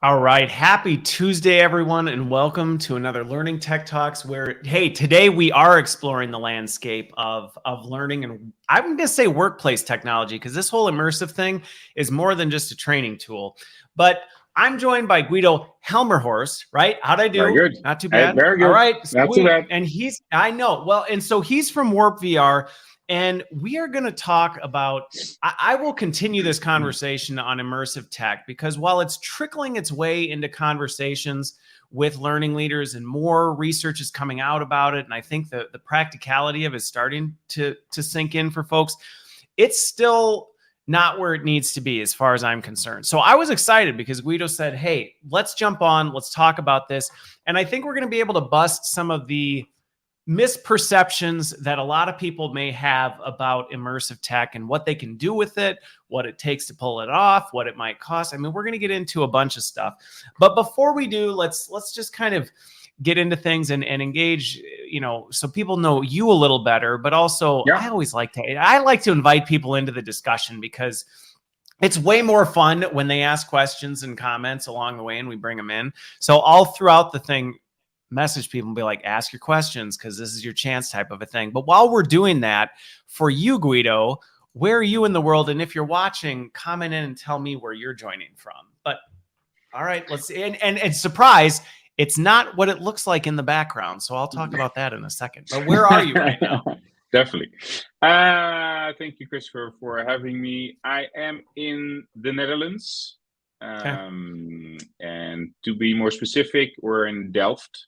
All right. Happy Tuesday, everyone, and welcome to another Learning Tech Talks where, hey, today we are exploring the landscape of learning and I'm going to say workplace technology because this whole immersive thing is more than just a training tool. But I'm joined by Guido Helmerhorst, right? How'd I Very do? good. Not too bad. Very All good. right. Not too Sweet. bad. And I know. Well, and so he's from Warp VR. And we are going to talk about, I will continue this conversation on immersive tech because while it's trickling its way into conversations with learning leaders and more research is coming out about it, and I think the practicality of it is starting to sink in for folks, it's still not where it needs to be as far as I'm concerned. So I was excited because Guido said, hey, let's jump on, let's talk about this. And I think we're going to be able to bust some of the misperceptions that a lot of people may have about immersive tech and what they can do with it, what it takes to pull it off, what it might cost. I mean, we're going to get into a bunch of stuff. But before we do, let's just kind of get into things and engage, so people know you a little better, but also I like to invite people into the discussion because it's way more fun when they ask questions and comments along the way and we bring them in. So all throughout the thing, message people and be like, ask your questions because this is your chance type of a thing. But while we're doing that, for you, Guido, where are you in the world? And if you're watching, comment in and tell me where you're joining from. But all right, let's see. And surprise, it's not what it looks like in the background. So I'll talk about that in a second. But where are you right now? Definitely. Thank you, Christopher, for having me. I am in the Netherlands. And to be more specific, we're in Delft.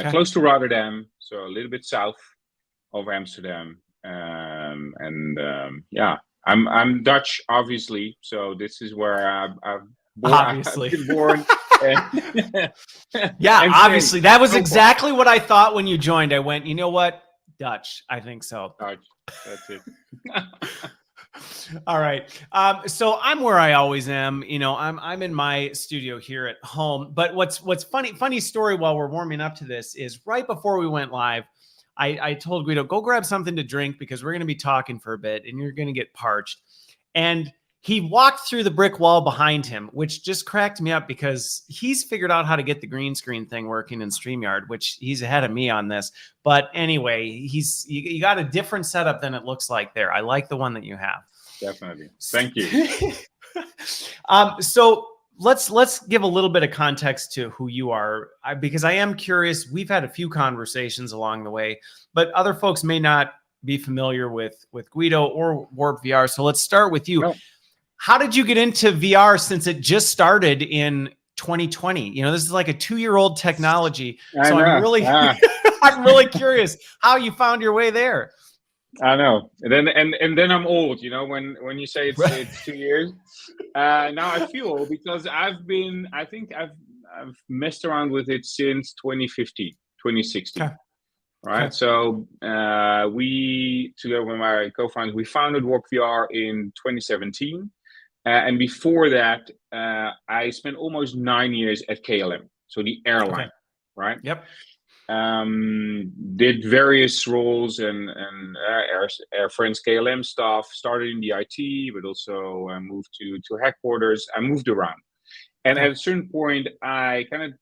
Close to Rotterdam, so a little bit south of Amsterdam, I'm Dutch, obviously. So this is where I've been born. Yeah, obviously, that was exactly what I thought when you joined. I went, you know what, Dutch? I think so. Dutch, that's it. All right. So I'm where I always am. I'm in my studio here at home. But what's funny story while we're warming up to this is right before we went live, I told Guido, go grab something to drink because we're going to be talking for a bit and you're going to get parched. And he walked through the brick wall behind him, which just cracked me up because he's figured out how to get the green screen thing working in StreamYard, which he's ahead of me on this. But anyway, you got a different setup than it looks like there. I like the one that you have. Definitely. Thank you. So let's give a little bit of context to who you are, because I am curious. We've had a few conversations along the way, but other folks may not be familiar with Guido or Warp VR. So let's start with you. No. How did you get into VR since it just started in 2020? This is like a 2-year-old technology. So I'm really curious how you found your way there. I know. And then I'm old, when you say it's 2 years. Now I feel old because I've messed around with it since 2015, 2016. Okay. Right. Okay. So we, together with my co-founder, we founded Warp VR in 2017. And before that, I spent almost 9 years at KLM, so the airline, right? Yep. Did various roles and Air France KLM stuff. Started in the IT, but also moved to headquarters. I moved around, and at a certain point, I kind of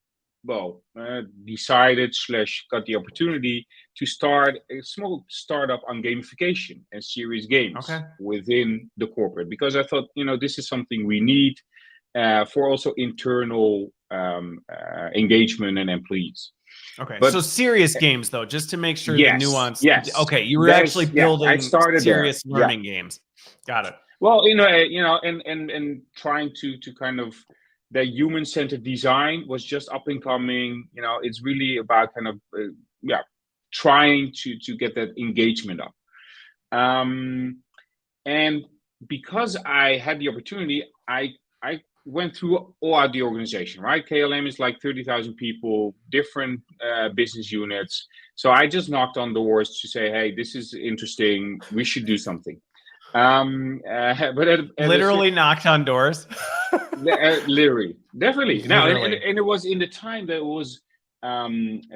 decided / got the opportunity to start a small startup on gamification and serious games within the corporate, because I thought, this is something we need for also internal engagement and employees. Okay, so serious games, though, just to make sure the nuance. Yes. Okay, you were actually building serious learning games. Got it. Well, and trying to kind of, the human-centered design was just up and coming. It's really about kind of trying to get that engagement up. And because I had the opportunity, I went through all out the organization, right? KLM is like 30,000 people, different business units. So I just knocked on doors to say, hey, this is interesting. We should do something. But literally knocked on doors. Literally, definitely. Now, and it was in the time that it was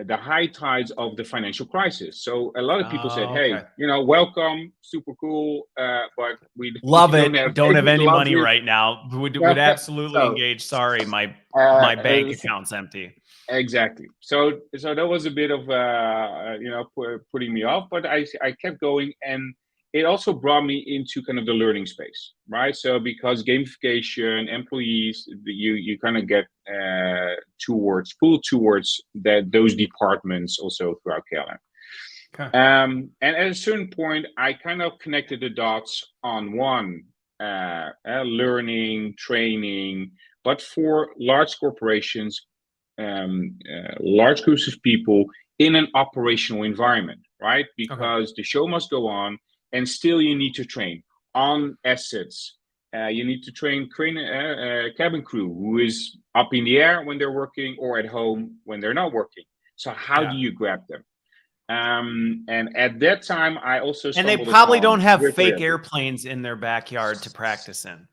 the high tides of the financial crisis. So a lot of people said, "Hey, Okay. welcome, super cool, but we Love don't it. Don't have any love money you." right now. Would absolutely So engage. Sorry, my bank so account's empty. exactly. So that was a bit of putting me off, but I kept going, and it also brought me into kind of the learning space, right? So because gamification, employees, you kind of get pulled towards those departments also throughout KLM. Okay. And at a certain point, I kind of connected the dots on one learning, training, but for large corporations, large groups of people in an operational environment, right? Because the show must go on, and still you need to train on assets. You need to train cabin crew who is up in the air when they're working or at home when they're not working. So how do you grab them? And at that time, I also and they stumbled probably upon don't have virtual fake reality. airplanes in their backyard to practice in.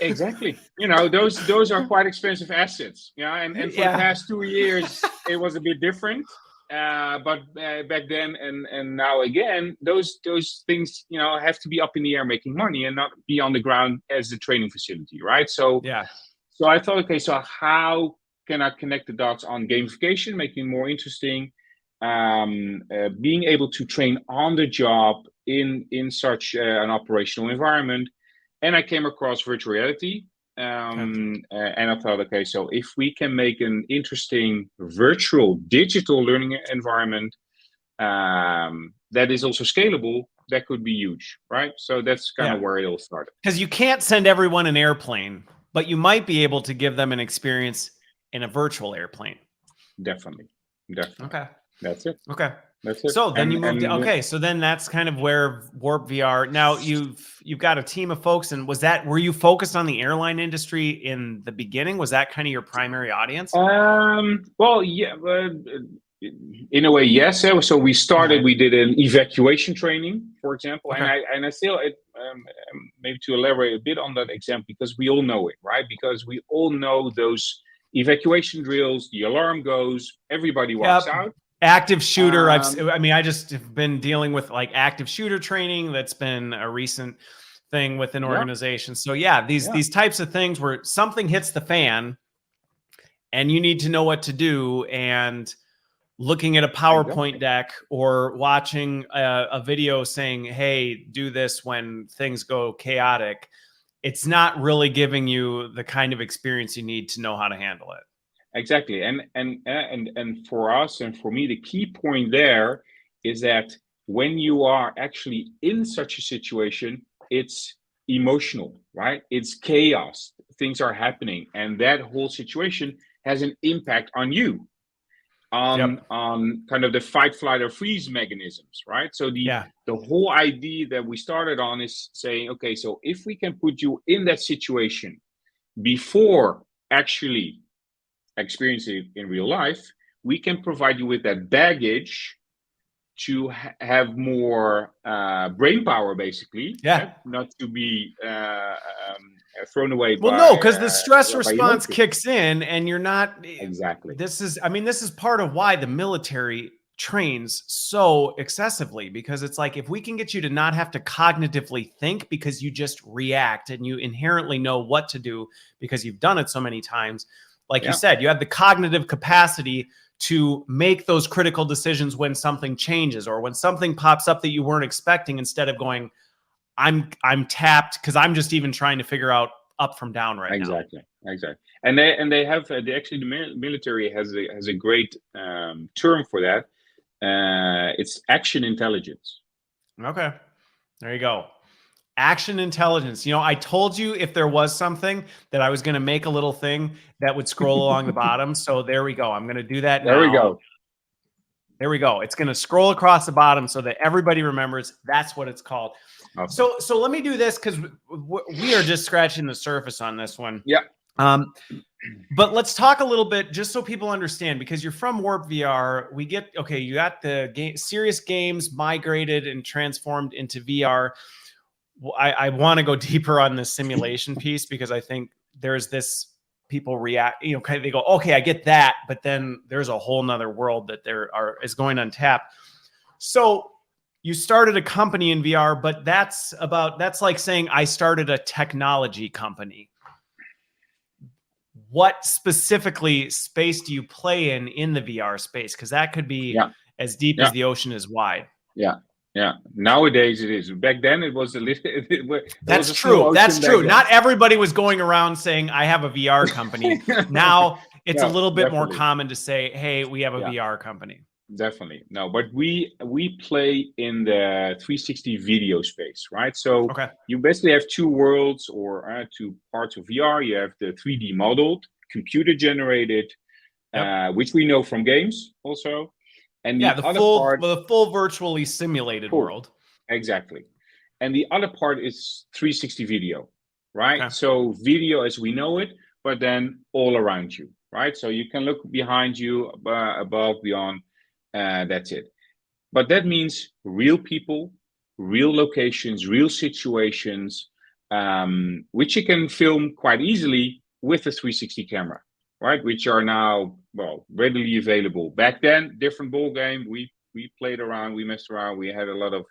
Exactly. Those are quite expensive assets. And for the past 2 years, it was a bit different. But back then and now again, those things have to be up in the air making money and not be on the ground as a training facility, right? So I thought, okay, so how can I connect the dots on gamification, making it more interesting, being able to train on the job in such an operational environment. And I came across virtual reality, and I thought, okay, so if we can make an interesting virtual digital learning environment that is also scalable, that could be huge, right? So that's kind of where it all started. Because you can't send everyone an airplane, but you might be able to give them an experience in a virtual airplane. Definitely. Okay. That's it. Okay. That's it. So then you moved. Okay, so then that's kind of where Warp VR. Now you've got a team of folks, and were you focused on the airline industry in the beginning? Was that kind of your primary audience? Well, yeah, in a way, yes. So we started. We did an evacuation training, for example, and I still maybe to elaborate a bit on that example, because we all know it, right? Because we all know those evacuation drills. The alarm goes, everybody walks out. Active shooter. I just have been dealing with like active shooter training. That's been a recent thing with an organization. So these types of things where something hits the fan and you need to know what to do, and looking at a PowerPoint deck or watching a video saying, hey, do this when things go chaotic. It's not really giving you the kind of experience you need to know how to handle it. Exactly, and for us and for me, the key point there is that when you are actually in such a situation, it's emotional, right? It's chaos. Things are happening, and that whole situation has an impact on you, on kind of the fight, flight, or freeze mechanisms, right? So the whole idea that we started on is saying, okay, so if we can put you in that situation before actually experience it in real life, we can provide you with that baggage to have more brain power, basically. Not to be thrown away. Well, no, because the stress response kicks in, and you're not exactly. This is part of why the military trains so excessively, because it's like, if we can get you to not have to cognitively think because you just react and you inherently know what to do because you've done it so many times. Like you said, you have the cognitive capacity to make those critical decisions when something changes or when something pops up that you weren't expecting, instead of going, I'm tapped because I'm just even trying to figure out up from down right now. Exactly. And they have actually the military has a great term for that. It's action intelligence. Okay, there you go. Action intelligence. I told you if there was something that I was going to make a little thing that would scroll along the bottom. So there we go. I'm going to do that now. There we go. It's going to scroll across the bottom so that everybody remembers that's what it's called. Okay. So let me do this, because we are just scratching the surface on this one. But let's talk a little bit, just so people understand, because you're from Warp VR. You got the serious games migrated and transformed into VR. I want to go deeper on the simulation piece, because I think there's this people react, you know, kind of, they go, okay, I get that, but then there's a whole nother world that is going untapped. So you started a company in VR, but that's like saying I started a technology company. What specifically space do you play in the VR space? Because that could be as deep as the ocean is wide. Yeah. Nowadays it is. Back then it was a little. That's true. That's true. Not everybody was going around saying, I have a VR company. Now it's a little bit more common to say, hey, we have a VR company. Definitely. No, but we play in the 360 video space, right? So you basically have two worlds or two parts of VR. You have the 3D modeled, computer generated, which we know from games also. And the full virtually simulated world. Exactly. And the other part is 360 video, right? So video as we know it, but then all around you, right? So you can look behind you, above, beyond. That's it. But that means real people, real locations, real situations, which you can film quite easily with a 360 camera, right? Which are now, well, readily available. Back then, different ball game. We played around, we messed around. We had a lot of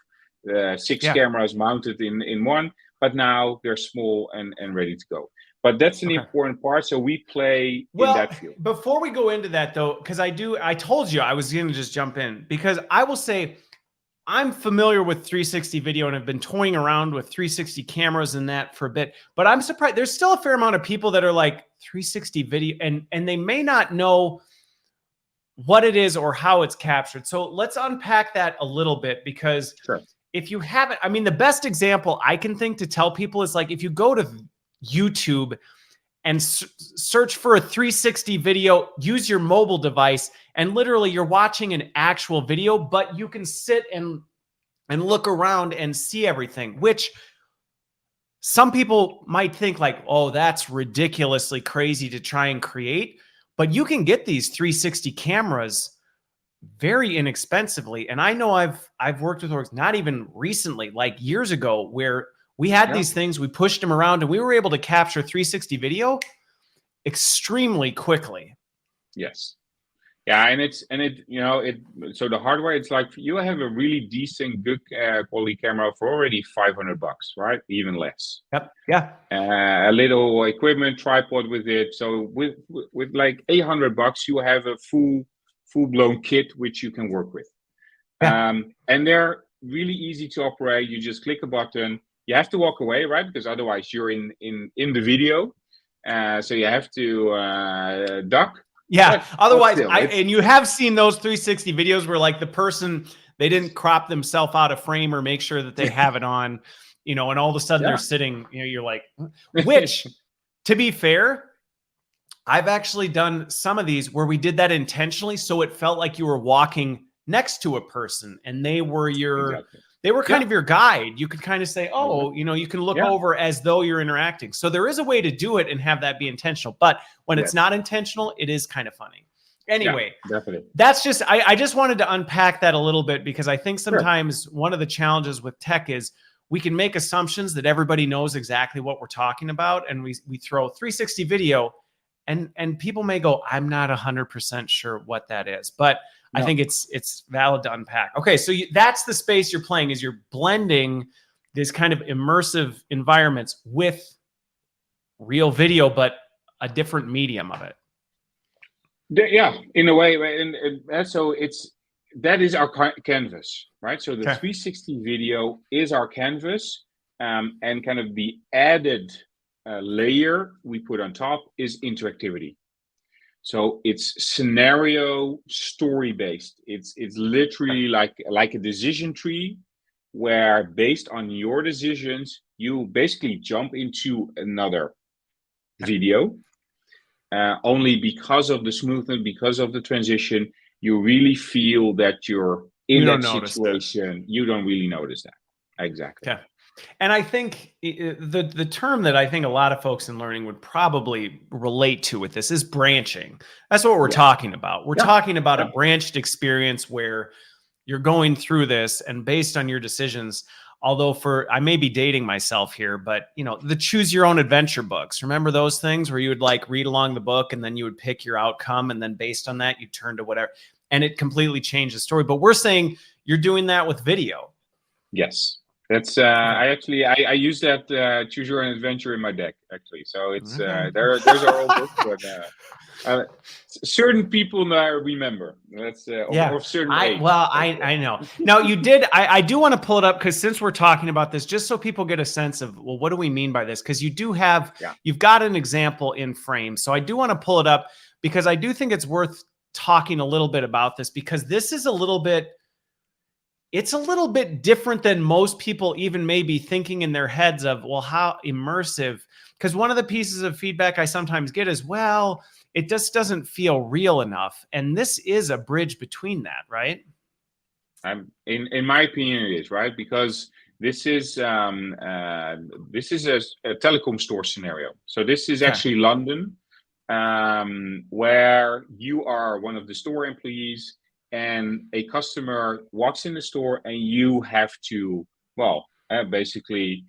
6 cameras mounted in one, but now they're small and ready to go. But that's an important part. So we play in that field. Before we go into that though, because I told you I was going to just jump in, because I will say I'm familiar with 360 video and have been toying around with 360 cameras and that for a bit, but I'm surprised there's still a fair amount of people that are like 360 video and they may not know what it is or how it's captured. So let's unpack that a little bit, because if you haven't, I mean, the best example I can think to tell people is like, if you go to YouTube and search for a 360 video, use your mobile device, and literally you're watching an actual video, but you can sit and look around and see everything, which some people might think like, oh, that's ridiculously crazy to try and create, but you can get these 360 cameras very inexpensively. And I know I've worked with orgs, not even recently, like years ago, where we had these things, we pushed them around, and we were able to capture 360 video extremely quickly. Yes. Yeah, and so the hardware, it's like you have a really decent, good quality camera for already $500, right? Even less. Yep. Yeah. A little equipment, tripod with it. So with like $800, you have a full blown kit which you can work with. And they're really easy to operate. You just click a button. You have to walk away, right? Because otherwise you're in the video. So you have to duck. Yeah. Otherwise, and you have seen those 360 videos where like the person, they didn't crop themselves out of frame or make sure that they have it on, and all of a sudden they're sitting, you're like, which to be fair, I've actually done some of these where we did that intentionally. So it felt like you were walking next to a person and they were they were kind of your guide. You could kind of say, oh, you can look over as though you're interacting. So there is a way to do it and have that be intentional. But when it's not intentional, it is kind of funny. Anyway, definitely. That's just, I just wanted to unpack that a little bit, because I think sometimes one of the challenges with tech is we can make assumptions that everybody knows exactly what we're talking about. And we throw 360 video and people may go, I'm not 100% sure what that is. But I think it's valid to unpack. Okay, so that's the space you're playing, is you're blending this kind of immersive environments with real video, but a different medium of it. Yeah, in a way. And so that is our canvas, right? So the 360 video is our canvas, and kind of the added layer we put on top is interactivity. So it's scenario story based. It's literally like a decision tree, where based on your decisions, you basically jump into another video. Only because of the smoothness, because of the transition, you really feel that you're in that situation. You don't really notice that. Exactly. Yeah. And I think the term that I think a lot of folks in learning would probably relate to with this is branching. That's what we're talking about. We're talking about a branched experience where you're going through this, and based on your decisions, Although I may be dating myself here, but the choose your own adventure books. Remember those things where you would like read along the book and then you would pick your outcome. And then based on that, you turn to whatever, and it completely changed the story. But we're saying you're doing that with video. Yes. That's I use that choose your own adventure in my deck actually. So it's there's our old book, but certain people now remember. That's of certain age. I know. Now you did. I do want to pull it up because since we're talking about this, just so people get a sense of what do we mean by this? Because you do have you've got an example in frame. So I do want to pull it up because I do think it's worth talking a little bit about this because this is a little bit different than most people even may be thinking in their heads of, well, how immersive? Because one of the pieces of feedback I sometimes get is, well, it just doesn't feel real enough. And this is a bridge between that, right? In my opinion, it is, right? Because this is a telecom store scenario. So this is actually London, where you are one of the store employees and a customer walks in the store and you have to, basically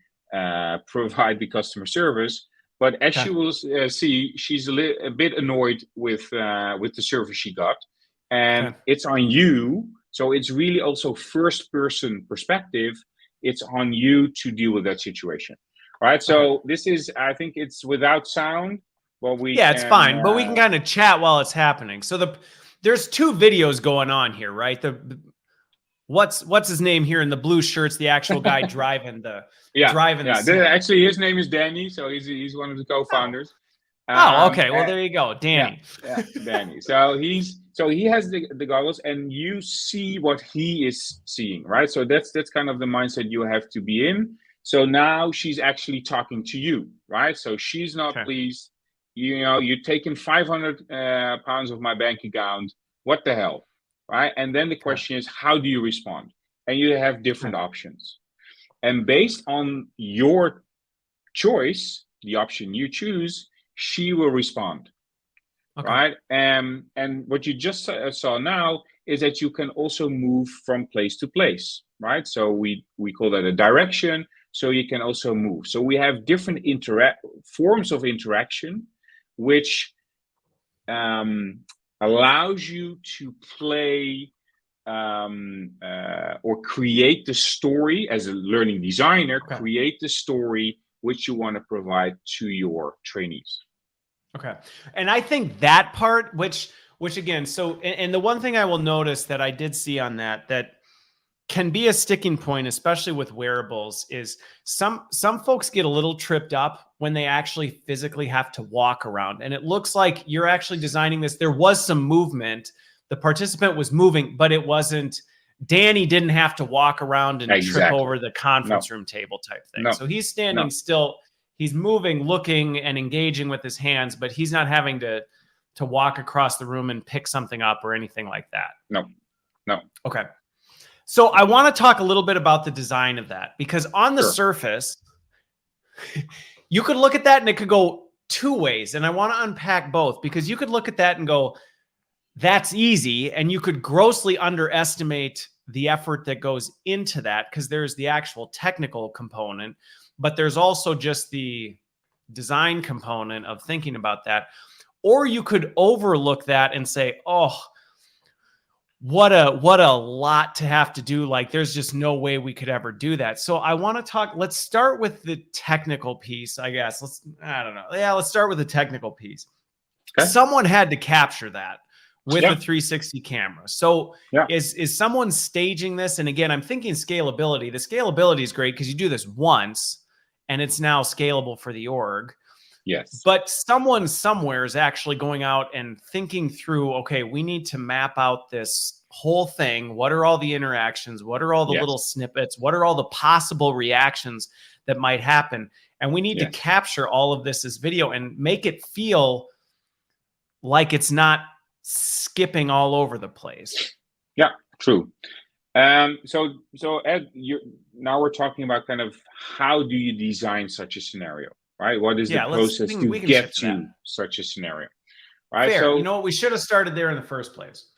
provide the customer service. But as you will see, she's a bit annoyed with the service she got. And it's on you. So it's really also first person perspective. It's on you to deal with that situation. Right. So this is, I think it's without sound. Well, it's fine, but we can kind of chat while it's happening. So there's two videos going on here, right? What's his name here in the blue shirts? The actual guy driving the Actually, his name is Danny, so he's one of the co-founders. Okay. Well, there you go, Danny. Danny. So he has the goggles, and you see what he is seeing, right? So that's kind of the mindset you have to be in. So now she's actually talking to you, right? So she's not pleased. You're taking 500 pounds of my bank account. What the hell, right? And then the question is, how do you respond? And you have different options. And based on your choice, the option you choose, she will respond, right? And what you just saw now is that you can also move from place to place, right? So we call that a direction. So you can also move. So we have different forms of interaction, which allows you to play or create the story as a learning designer, create the story which you want to provide to your trainees. Okay. And I think that part, which again, so, and the one thing I will notice that I did see on that can be a sticking point, especially with wearables, is some folks get a little tripped up when they actually physically have to walk around. And it looks like you're actually designing this. There was some movement. The participant was moving, but it wasn't, Danny didn't have to walk around and trip over the conference room table type thing. So he's standing still, he's moving, looking and engaging with his hands, but he's not having to walk across the room and pick something up or anything like that. No. Okay. So I want to talk a little bit about the design of that, because on the surface, you could look at that and it could go two ways. And I want to unpack both, because you could look at that and go, that's easy. And you could grossly underestimate the effort that goes into that, because there's the actual technical component, but there's also just the design component of thinking about that. Or you could overlook that and say, oh, what a lot to have to do. Like, there's just no way we could ever do that. So I want to talk, let's start with the technical piece, I guess. Let's start with the technical piece. Okay. Someone had to capture that with a 360 camera. So is someone staging this? And again, I'm thinking scalability. The scalability is great because you do this once and it's now scalable for the org. Yes. But someone somewhere is actually going out and thinking through, okay, we need to map out this whole thing. What are all the interactions? What are all the little snippets? What are all the possible reactions that might happen? And we need to capture all of this as video and make it feel like it's not skipping all over the place. Yeah, true. So Ed, now we're talking about kind of how do you design such a scenario? Right? What is the process to get to such a scenario? Right. Fair. So, we should have started there in the first place.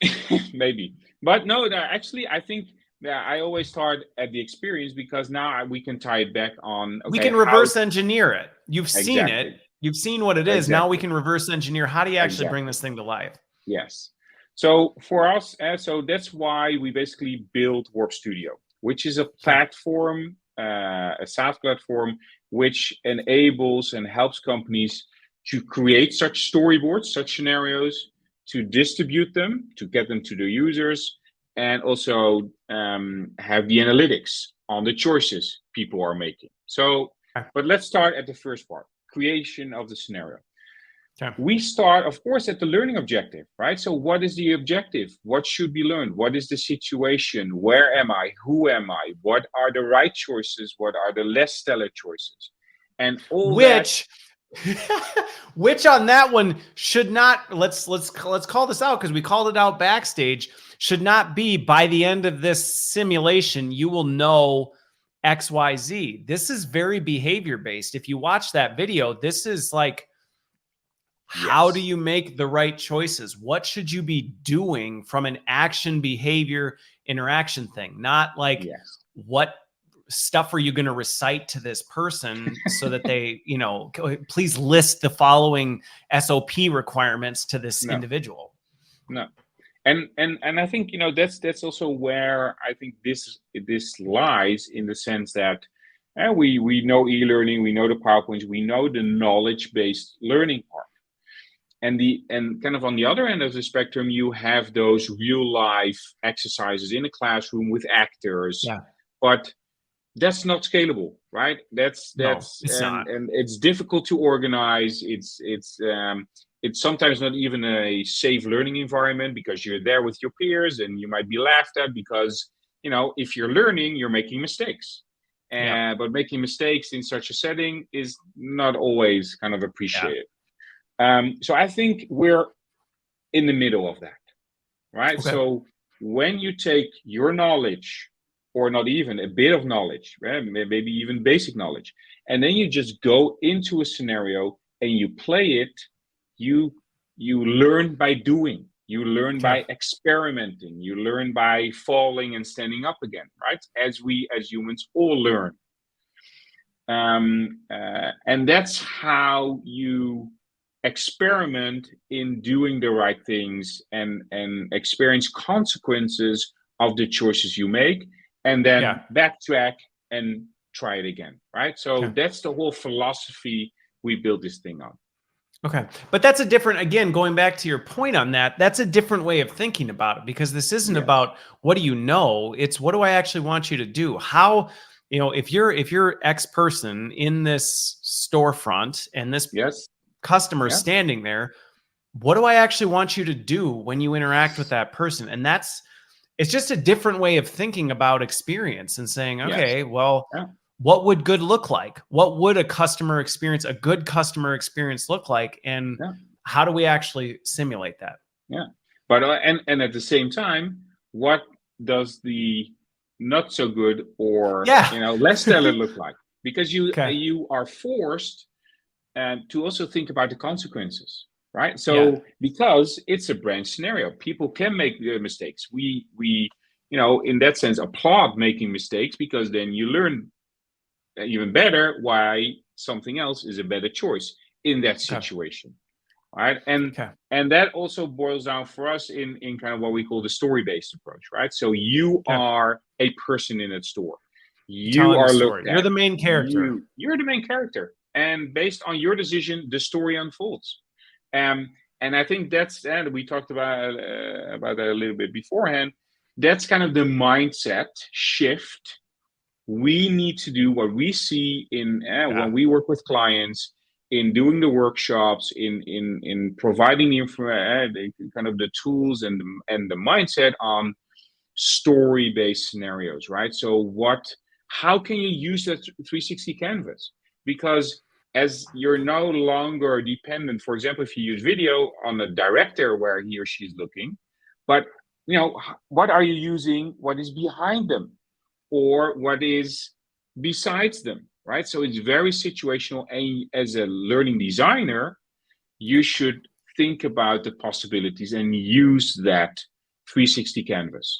Maybe. But no, actually, I think yeah, I always start at the experience, because now we can tie it back on, We okay, can reverse engineer it. You've seen it. exactly, You've seen what it is. Now we exactly, can reverse engineer. How do you actually bring exactly. this thing to life? Yes. So for us, so that's why we basically built Warp Studio, which is a Okay. platform, a SaaS platform, which enables and helps companies to create such storyboards, such scenarios, to distribute them, to get them to the users, and also have the analytics on the choices people are making. So, Okay. but let's start at the first part, creation of the scenario. Okay. We start, of course, at the learning objective, right? So what is the objective? What should be learned? What is the situation? Where am I? Who am I? What are the right choices? What are the less stellar choices? And all that. Which on that one should not, let's call this out, because we called it out backstage, should not be by the end of this simulation you will know XYZ. This is very behavior based. If you watch that video, this is like, how do Yes. you make the right choices? What should you be doing from an action, behavior, interaction thing? Not like, Yes. what stuff are you going to recite to this person so that they, please list the following SOP requirements to this No. individual. No. And I think, that's also where I think this lies, in the sense that we know e-learning, we know the PowerPoints, we know the knowledge-based learning part. And kind of on the other end of the spectrum, you have those real life exercises in a classroom with actors. Yeah. But that's not scalable, right? That's it's not. And it's difficult to organize. It's sometimes not even a safe learning environment, because you're there with your peers and you might be laughed at, because if you're learning, you're making mistakes. But making mistakes in such a setting is not always kind of appreciated. So I think we're in the middle of that, right? Okay. So when you take your knowledge, or not even a bit of knowledge, right? Maybe even basic knowledge, and then you just go into a scenario and you play it, you learn by doing, you learn by experimenting, you learn by falling and standing up again, right? As we as humans all learn. And that's how you experiment in doing the right things, and experience consequences of the choices you make, and then backtrack and try it again, right? So that's the whole philosophy we built this thing on. Okay. But that's a different, again, going back to your point on that, that's a different way of thinking about it, because this isn't about what do you know, it's what do I actually want you to do? How, if you're X person in this storefront and this customer standing there, what do I actually want you to do when you interact with that person? And it's just a different way of thinking about experience and saying, okay, well, what would good look like? What would a good customer experience look like? And how do we actually simulate that? Yeah. But, and at the same time, what does the not so good or, less stellar look like? Because you are forced to also think about the consequences, right? So because it's a brand scenario, people can make mistakes. We in that sense applaud making mistakes, because then you learn even better why something else is a better choice in that situation, right? And that also boils down for us in kind of what we call the story-based approach, right? So you are a person in that store. You are looked at. You're the main character. You're the main character. And based on your decision, the story unfolds. And I think and we talked about that a little bit beforehand. That's kind of the mindset shift we need to do. What we see in when we work with clients, in doing the workshops, in providing the kind of the tools and the mindset on story-based scenarios, right? So how can you use that 360 canvas? Because as you're no longer dependent, for example, if you use video, on a director where he or she is looking, but what are you using? What is behind them, or what is besides them, right? So it's very situational. And as a learning designer, you should think about the possibilities and use that 360 canvas.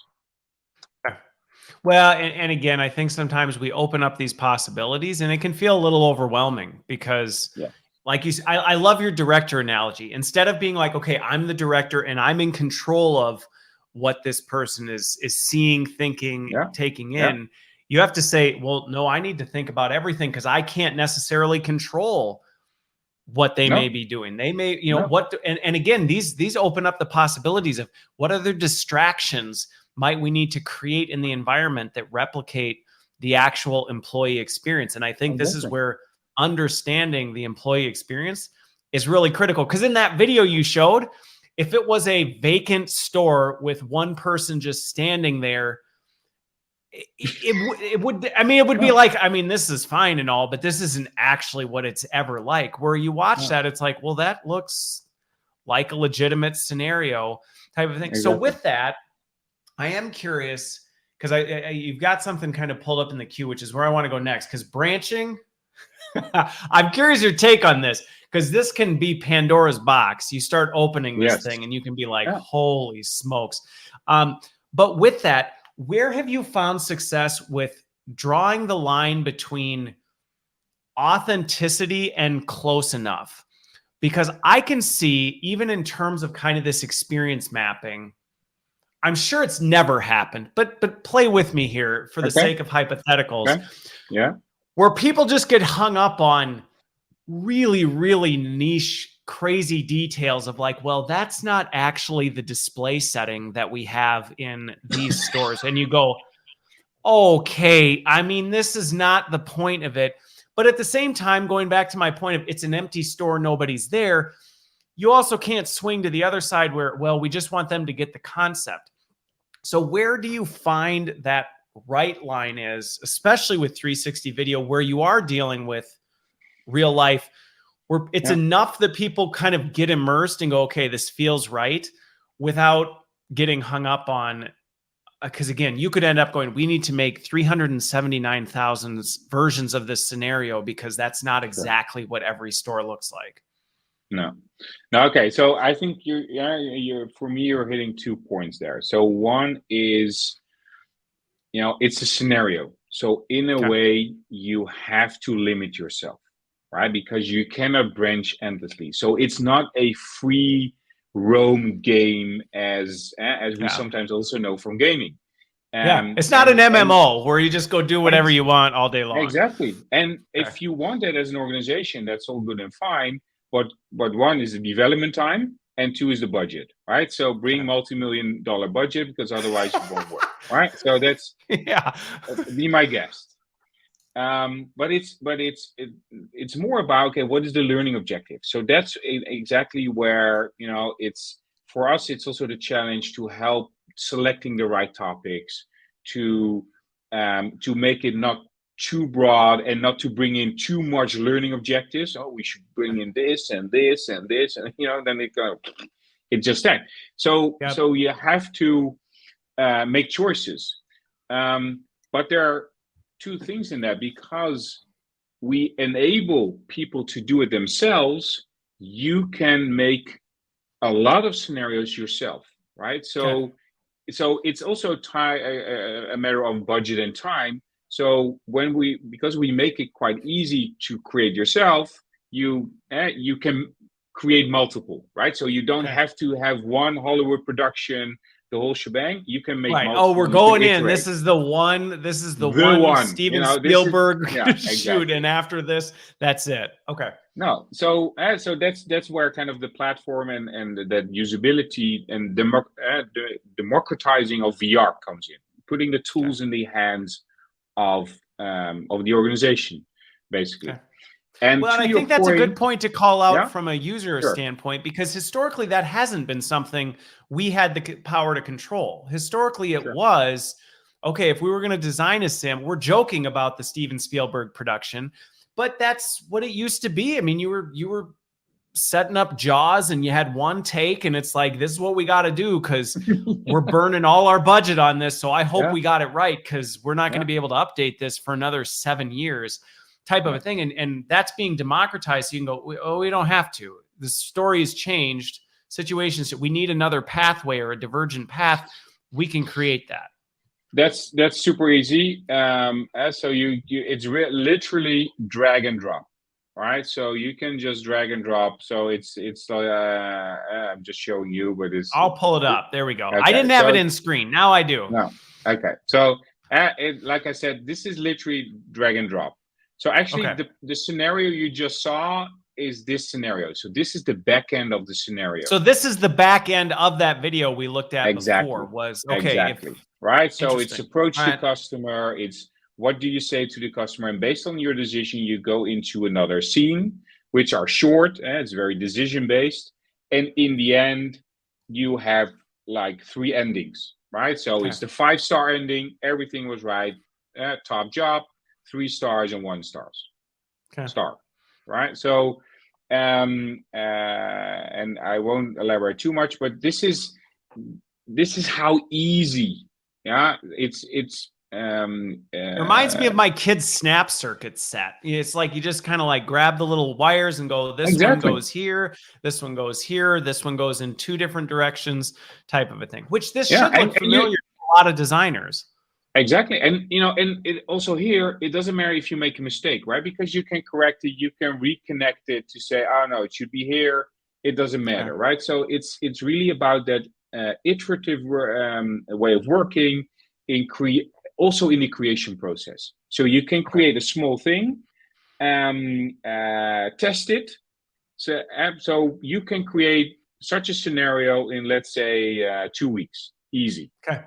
Well, and again, I think sometimes we open up these possibilities and it can feel a little overwhelming because Yeah. like I love your director analogy. Instead of being like, okay, I'm the director and I'm in control of what this person is seeing, thinking, Yeah. taking Yeah. in, you have to say, well, no, I need to think about everything because I can't necessarily control what they may No. be doing. They may, you know, No. and again, these open up the possibilities of what other distractions might we need to create in the environment that replicate the actual employee experience. And I think this is Exactly. where understanding the employee experience is really critical. Because in that video you showed, if it was a vacant store with one person just standing there, it would, I mean, it would be No. like, I mean, this is fine and all, but this isn't actually what it's ever like. Where you watch No. that, it's like, well, that looks like a legitimate scenario type of thing. Exactly. So with that, I am curious because you've got something kind of pulled up in the queue, which is where I want to go next. Because branching, I'm curious your take on this because this can be Pandora's box. You start opening this thing and you can be like, holy smokes. But with that, where have you found success with drawing the line between authenticity and close enough? Because I can see, even in terms of kind of this experience mapping, I'm sure it's never happened, but play with me here for the sake of hypotheticals. Okay. Yeah. Where people just get hung up on really, really niche, crazy details of like, well, that's not actually the display setting that we have in these stores. And you go, okay, I mean, this is not the point of it. But at the same time, going back to my point of it's an empty store, nobody's there. You also can't swing to the other side where, well, we just want them to get the concept. So where do you find that right line is, especially with 360 video, where you are dealing with real life, where it's enough that people kind of get immersed and go, okay, this feels right, without getting hung up on, because again, you could end up going, we need to make 379,000 versions of this scenario because that's not exactly what every store looks like. No. Okay. So I think for me, you're hitting 2 points there. So one is, it's a scenario. So in a way, you have to limit yourself, right? Because you cannot branch endlessly. So it's not a free roam game as we sometimes also know from gaming. It's not an MMO where you just go do whatever you want all day long. Exactly. And if you want that as an organization, that's all good and fine. But one is the development time, and two is the budget, right? So bring multi-million-dollar budget because otherwise it won't work, right? So that's be my guest. But it's more about, okay, what is the learning objective? So that's exactly where it's for us. It's also the challenge to help selecting the right topics, to make it not too broad and not to bring in too much learning objectives. Oh, we should bring in this and this and this, and then it just that. So you have to make choices. But there are two things in that, because we enable people to do it themselves. You can make a lot of scenarios yourself, right? So it's also a matter of budget and time. So because we make it quite easy to create yourself, you can create multiple, right? So you don't have to have one Hollywood production, the whole shebang. You can make multiple. Oh, we're going in. This is the one. This is the one Steven Spielberg shoot, and after this, that's it. Okay. No, so that's where kind of the platform and that usability and the democratizing of VR comes in, putting the tools in the hands of the organization, basically. And I think that's a good point to call out from a user standpoint, because historically that hasn't been something we had the power to control. Historically, it was, okay, if we were going to design a sim, we're joking about the Steven Spielberg production, but that's what it used to be. I mean, you were setting up Jaws and you had one take and it's like, this is what we got to do because we're burning all our budget on this. So I hope we got it right, because we're not going to be able to update this for another 7 years type of a thing. And that's being democratized. So you can go, we don't have to. The story has changed. Situations, we need another pathway or a divergent path. We can create that. That's super easy. So it's literally drag and drop, right? So you can just drag and drop. So I'm just showing you, but I'll pull it up. There we go. okay. I didn't have it in screen. Now I do. No. Okay. So like I said, this is literally drag and drop. So actually, the scenario you just saw is this scenario. So this is the back end of the scenario. So this is the back end of that video we looked at exactly. before. Exactly. Right. So it's approach the customer. It's what do you say to the customer, and based on your decision, you go into another scene, which are short. It's very decision based, and in the end, you have like 3 endings. Right. So it's the 5-star ending. Everything was right. Top job. 3 stars and 1 star. Right. So, and I won't elaborate too much, but this is how easy. Yeah. It reminds me of my kid's snap circuit set. It's like you just kind of like grab the little wires and go, this one goes here, this one goes here, this one goes in 2 different directions, type of a thing, which this should look familiar to a lot of designers. Exactly. And, and it also here, it doesn't matter if you make a mistake, right? Because you can correct it, you can reconnect it to say, oh, no, it should be here. It doesn't matter, right? So it's really about that iterative way of working also in the creation process. So you can create a small thing, test it. So you can create such a scenario in, let's say, 2 weeks. Easy. Okay.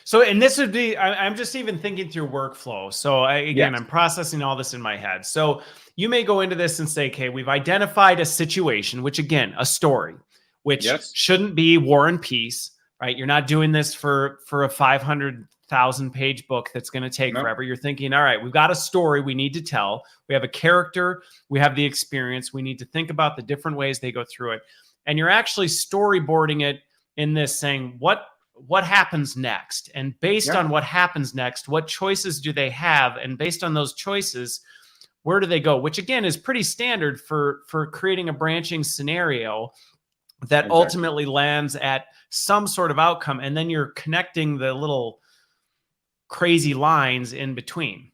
So, and this would be, I'm just even thinking through workflow. So I'm processing all this in my head. So you may go into this and say, okay, we've identified a situation, which again, a story, which shouldn't be War and Peace, right? You're not doing this for a 500,000 page book that's going to take forever. You're thinking, all right, we've got a story we need to tell. We have a character. We have the experience. We need to think about the different ways they go through it. And you're actually storyboarding it in this saying, what happens next? And based on what happens next, what choices do they have? And based on those choices, where do they go? Which again is pretty standard for creating a branching scenario that ultimately lands at some sort of outcome. And then you're connecting the little crazy lines in between.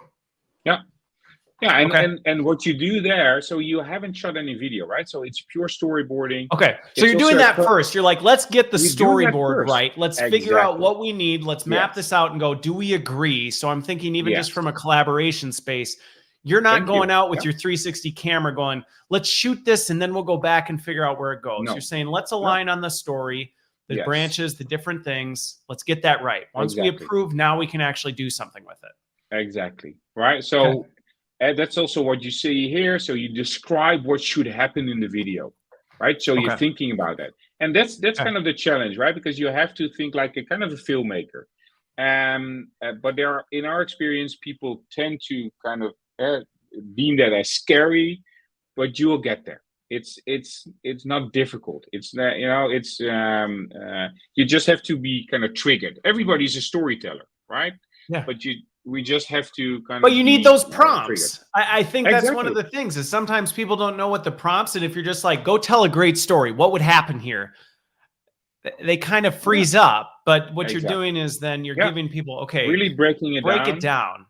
Yeah, and what you do there, so you haven't shot any video, right? So it's pure storyboarding. Okay, so you're doing that first. You're like, let's get the storyboard right. Let's figure out what we need. Let's map this out and go, do we agree? So I'm thinking even just from a collaboration space, you're not going out with your 360 camera going, let's shoot this and then we'll go back and figure out where it goes. You're saying, let's align on the story, the branches, the different things. Let's get that right. Once we approve, now we can actually do something with it. Exactly, right? So and that's also what you see here. So you describe what should happen in the video, right? So you're thinking about that. And that's kind of the challenge, right? Because you have to think like a kind of a filmmaker. But in our experience, people tend to kind of deem that as scary, but you will get there. It's not difficult. It's you just have to be kind of triggered. Everybody's a storyteller, right? Yeah. But we just have to kind of. But you need those prompts. I think that's one of the things is sometimes people don't know what the prompts, and if you're just like, go tell a great story, what would happen here? They kind of freeze up. But what you're doing is then you're giving people, really breaking it down. Break it down.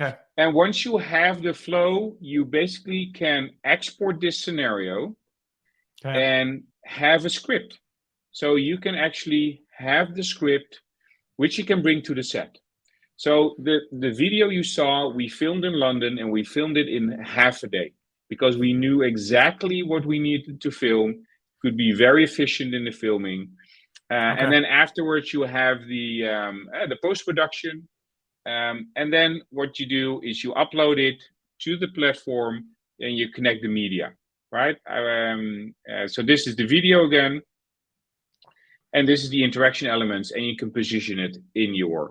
Okay. And once you have the flow, you basically can export this scenario and have a script. So you can actually have the script, which you can bring to the set. So the video you saw, we filmed in London and we filmed it in half a day because we knew exactly what we needed to film, could be very efficient in the filming. And then afterwards you have the post-production. And then what you do is you upload it to the platform and you connect the media, right? So this is the video again. And this is the interaction elements and you can position it in your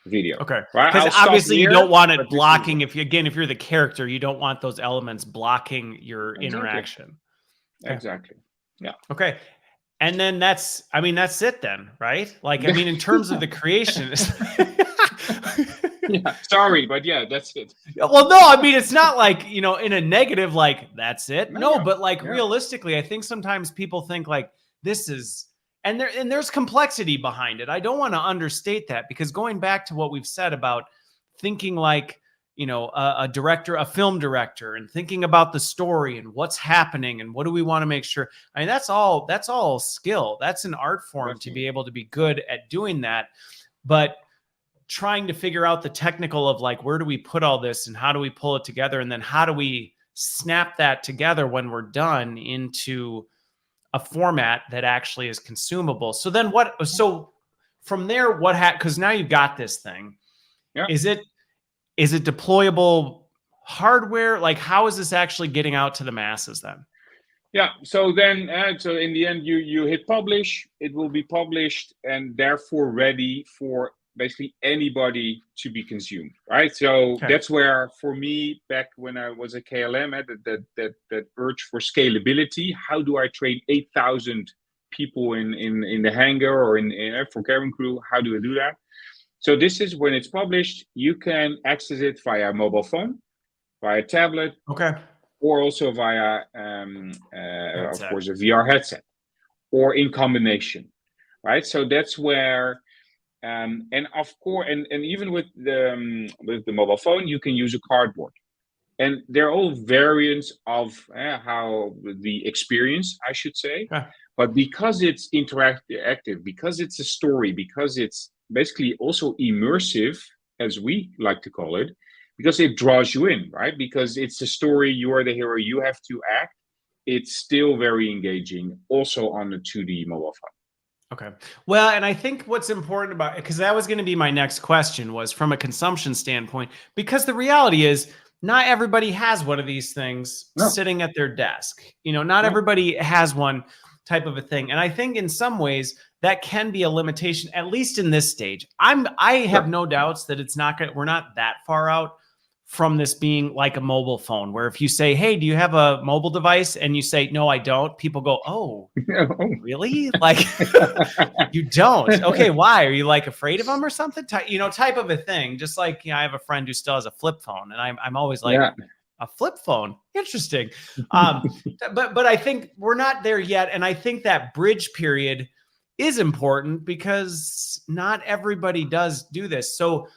video. Okay. Right? Because obviously you don't want it blocking. If you're the character, you don't want those elements blocking your interaction. Exactly. Yeah. Okay. And then that's it then, right? Like, I mean, in terms of the creation. Sorry, but that's it. Well, no, I mean, it's not like, in a negative, like, that's it. No, but like realistically, I think sometimes people think like this is And there's complexity behind it. I don't want to understate that, because going back to what we've said about thinking like, you know, a director, a film director, and thinking about the story and what's happening and what do we want to make sure. I mean, that's all skill. That's an art form to be able to be good at doing that. But trying to figure out the technical of like, where do we put all this and how do we pull it together? And then how do we snap that together when we're done into a format that actually is consumable? So then so from there, because now you've got this thing. Yeah. Is it deployable hardware? Like, how is this actually getting out to the masses then? Yeah. So then, so in the end, you hit publish. It will be published and therefore ready for basically anybody to be consumed, right? So that's where, for me, back when I was at KLM, that urge for scalability. How do I train 8,000 people in the hangar or in for cabin crew? How do I do that? So this is when it's published. You can access it via mobile phone, via tablet, or also via, of course, a VR headset, or in combination, right? So that's where. And of course, and even with the mobile phone, you can use a cardboard, and they're all variants of how the experience, I should say. But because it's interactive, because it's a story, because it's basically also immersive, as we like to call it, because it draws you in, right? Because it's a story, you are the hero, you have to act. It's still very engaging, also on the 2D mobile phone. Okay. Well, and I think what's important about it, because that was going to be my next question, was from a consumption standpoint, because the reality is not everybody has one of these things sitting at their desk. You know, not everybody has one type of a thing. And I think in some ways that can be a limitation, at least in this stage. I have no doubts that we're not that far out from this being like a mobile phone, where if you say, hey, do you have a mobile device? And you say, no, I don't. People go, oh, really? Like, you don't? Okay, why? Are you like afraid of them or something? Type of a thing. Just like, I have a friend who still has a flip phone, and I'm always like, a flip phone? Interesting. But I think we're not there yet. And I think that bridge period is important, because not everybody does do this. So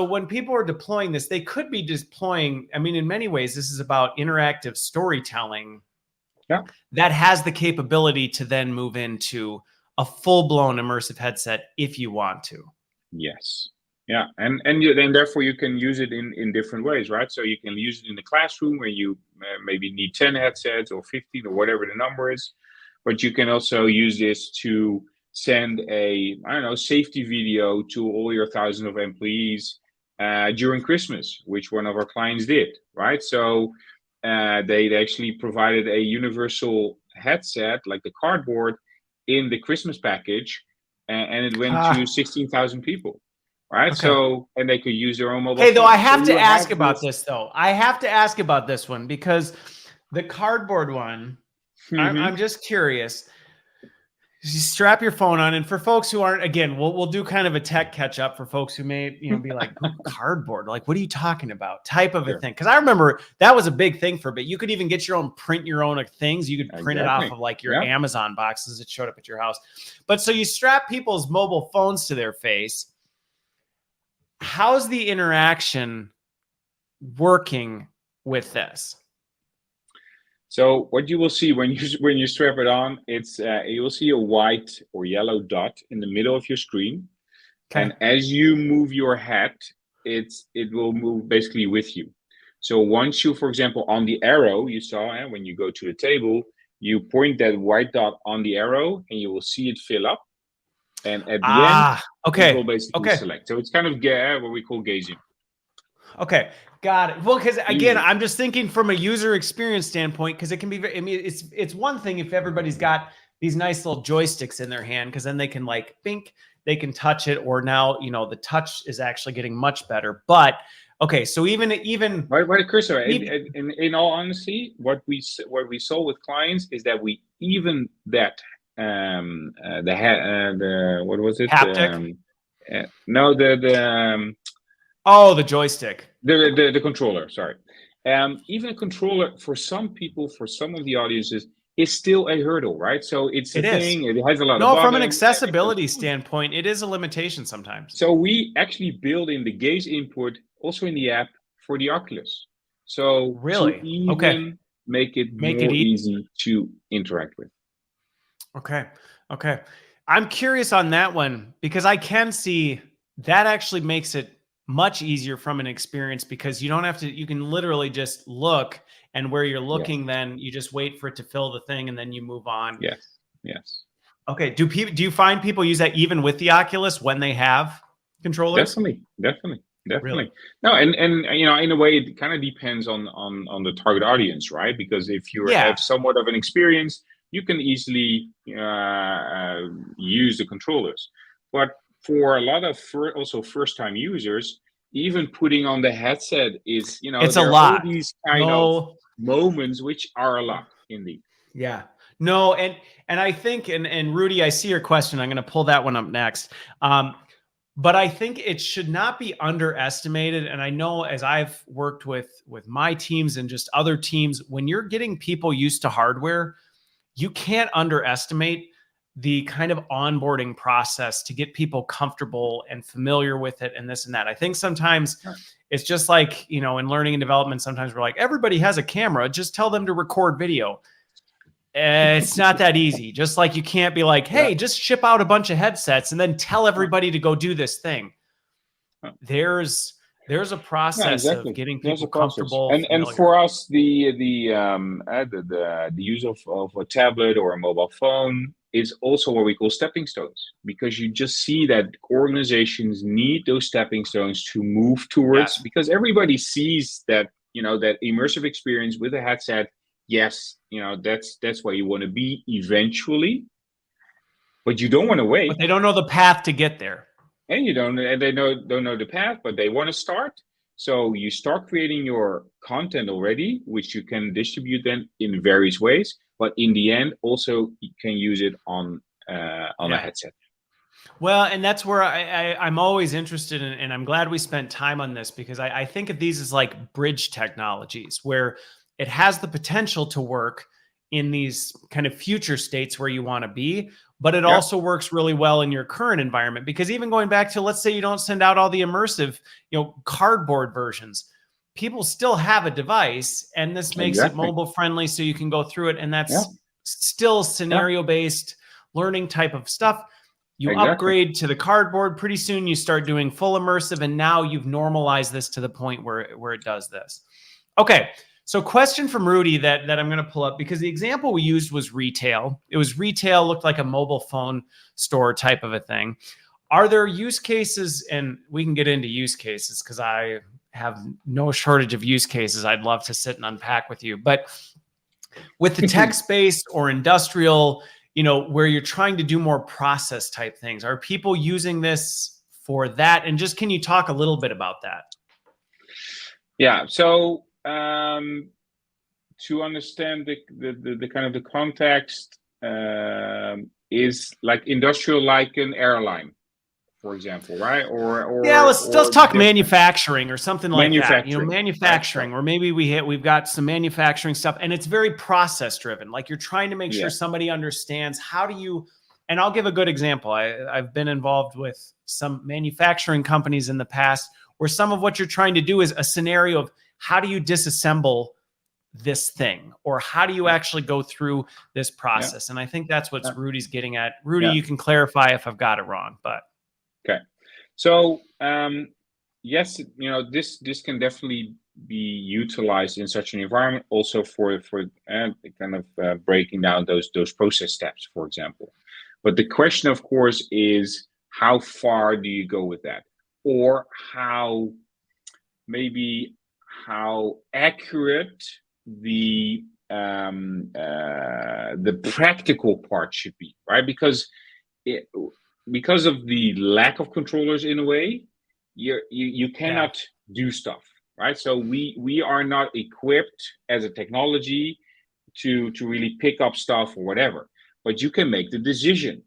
when people are deploying this, they could be deploying, I mean, in many ways, this is about interactive storytelling that has the capability to then move into a full-blown immersive headset if you want to. Yes. Yeah. And therefore you can use it in different ways, right? So you can use it in the classroom where you maybe need 10 headsets or 15 or whatever the number is. But you can also use this to send a, safety video to all your thousands of employees during Christmas, which one of our clients did, right? So they actually provided a universal headset, like the cardboard, in the Christmas package, and it went to 16,000 people, right? So, and they could use their own mobile phone. Though I have to ask about this, though. I have to ask about this one, because the cardboard one, I'm just curious. You strap your phone on, and for folks who aren't, again, we'll do kind of a tech catch up for folks who may be like, cardboard, like, what are you talking about, type of a thing. Because I remember that was a big thing for a bit. You could even get print your own things. You could print it off of like your Amazon boxes that showed up at your house. But so you strap people's mobile phones to their face. How's the interaction working with this? So what you will see when you strap it on, it's you will see a white or yellow dot in the middle of your screen, and as you move your head, it will move basically with you. So once you, for example, on the arrow you saw, when you go to the table, you point that white dot on the arrow, and you will see it fill up, and at the end, it will basically select. So it's kind of what we call gazing. Okay, got it. Well, because again, I'm just thinking from a user experience standpoint, because it can be very, I mean, it's one thing if everybody's got these nice little joysticks in their hand, because then they can like think, they can touch it, or now, the touch is actually getting much better. But okay, so even right, Chris, in all honesty, what we saw with clients is that we even that what was it? Haptic? No, the joystick. The controller, sorry. Even a controller, for some people, for some of the audiences, is still a hurdle, right? So it's a It is. thing. It has a lot of No, from an buttons. accessibility standpoint, it is a limitation sometimes. So we actually build in the gaze input also in the app for the Oculus. So to Really? Okay. even make it Make it more easy. easy to interact with. Okay. Okay. I'm curious on that one because I can see that actually makes it much easier from an experience because you don't have to, you can literally just look, and where you're Yes, looking, then you just wait for it to fill the thing and then you move on. yes, yes. Okay. Do you find people use that even with the Oculus when they have controllers? Definitely. Really? No, and you know, in a way, it kind of depends on the target audience, right? Because if you Yeah. have somewhat of an experience, you can easily use the controllers. But for a lot of also first-time users, even putting on the headset is, you know, It's a there are all lot. these kind of No. moments which are a lot indeed. Yeah. No, and I think and Rudy, I see your question. I'm going to pull that one up next. But I think it should not be underestimated. And I know as I've worked with my teams and just other teams, when you're getting people used to hardware, you can't underestimate the kind of onboarding process to get people comfortable and familiar with it and this and that. I think sometimes it's just like, you know, in learning and development, sometimes we're like, everybody has a camera, just tell them to record video. It's not that easy. Just like you can't be like, hey, just ship out a bunch of headsets and then tell everybody to go do this thing. There's a process of getting people comfortable. And for us, the use of a tablet or a mobile phone is also what we call stepping stones, because you just see that organizations need those stepping stones to move towards, because everybody sees that, you know, that immersive experience with a headset. Yes, you know, that's where you want to be eventually, but you don't want to wait. But they don't know the path to get there. And they don't know the path, but they want to start. So you start creating your content already, which you can distribute then in various ways. But in the end, also you can use it on a headset. Well, and that's where I'm always interested in, and I'm glad we spent time on this, because I think of these as like bridge technologies where it has the potential to work in these kind of future states where you want to be, but it also works really well in your current environment. Because even going back to, let's say you don't send out all the immersive, you know, cardboard versions, people still have a device, and this makes it mobile friendly so you can go through it. And that's still scenario based learning type of stuff. You upgrade to the cardboard, pretty soon you start doing full immersive, and now you've normalized this to the point where it does this. Okay. So question from Rudy that I'm going to pull up, because the example we used was retail. It was retail, looked like a mobile phone store type of a thing. Are there use cases, and we can get into use cases because I have no shortage of use cases I'd love to sit and unpack with you. But with the tech space or industrial, you know, where you're trying to do more process type things, are people using this for that? And just, can you talk a little bit about that? Yeah. So to understand the kind of the context, is like industrial, like an airline, for example, right? Or let's talk manufacturing or something like that. You know, manufacturing, right. Or maybe we've got some manufacturing stuff, and it's very process driven. Like you're trying to make sure somebody understands how do you. And I'll give a good example. I've been involved with some manufacturing companies in the past where some of what you're trying to do is a scenario of how do you disassemble this thing, or how do you actually go through this process? And I think that's what Rudy's getting at. Rudy, you can clarify if I've got it wrong, but. Okay. So, yes, you know, this can definitely be utilized in such an environment, also for kind of breaking down those process steps, for example. But the question, of course, is how far do you go with that, or how accurate the practical part should be, right? Because of the lack of controllers, in a way, you cannot do stuff, right? So we are not equipped as a technology to really pick up stuff or whatever, but you can make the decision.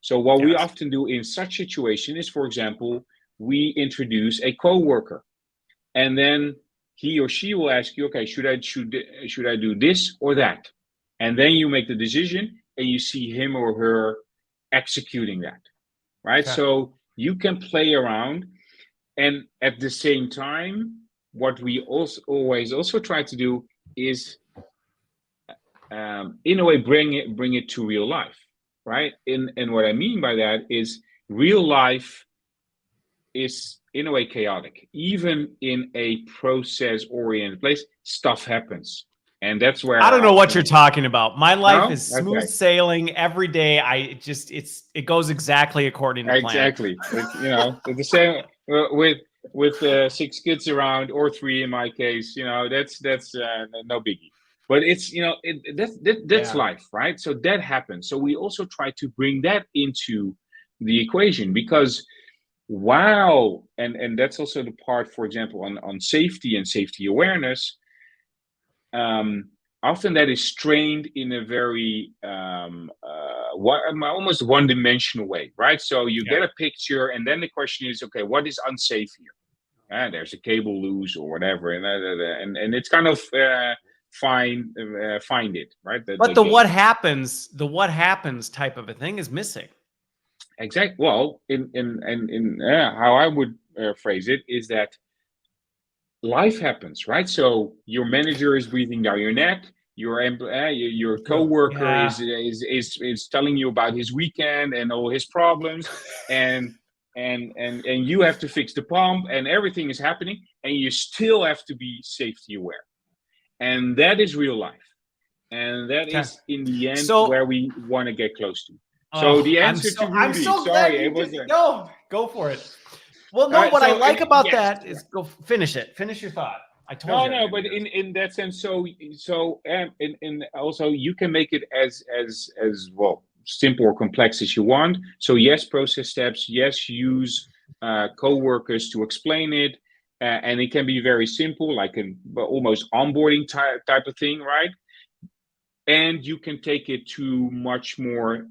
So what we often do in such situation is, for example, we introduce a coworker, and then he or she will ask you, okay, should I do this or that? and then you make the decision and you see him or her executing that, right? Okay. So you can play around, and at the same time, what we always also try to do is, in a way, bring it to real life, right? And what I mean by that is real life is in a way chaotic. Even in a process-oriented place, stuff happens, and that's I where don't know what often. you're talking about. My life No, is smooth okay, sailing every day. It goes exactly according to plan. exactly. It's, the same with 6 kids around, or three in my case. That's no biggie. But it's that's Yeah. life, right? So that happens. So we also try to bring that into the equation, because wow, and that's also the part, for example, on safety and safety awareness. Often that is strained in a very almost one-dimensional way, right? So you Yeah. get a picture, and then the question is, okay, what is unsafe here? There's a cable loose or whatever, and it's kind of find it, right? But The game. the what happens type of a thing is missing. Exactly. Well, in how I would phrase it is that life happens, right? So your manager is breathing down your neck. Your coworker Yeah. is telling you about his weekend and all his problems, and and you have to fix the pump, and everything is happening, and you still have to be safety aware, and that is real life, and that Okay. is in the end So, where we want to get close to. So oh, the answer to I'm Rudy, so glad sorry, it you was just there. go for it. Well, no, what I So like about yes. that is go finish it. Finish your thought. I told No, you I was no, going but to do this. in that sense, in also you can make it as well simple or complex as you want. So yes, process steps. Yes, use co-workers to explain it, and it can be very simple, like an almost onboarding type of thing, right? And you can take it to much more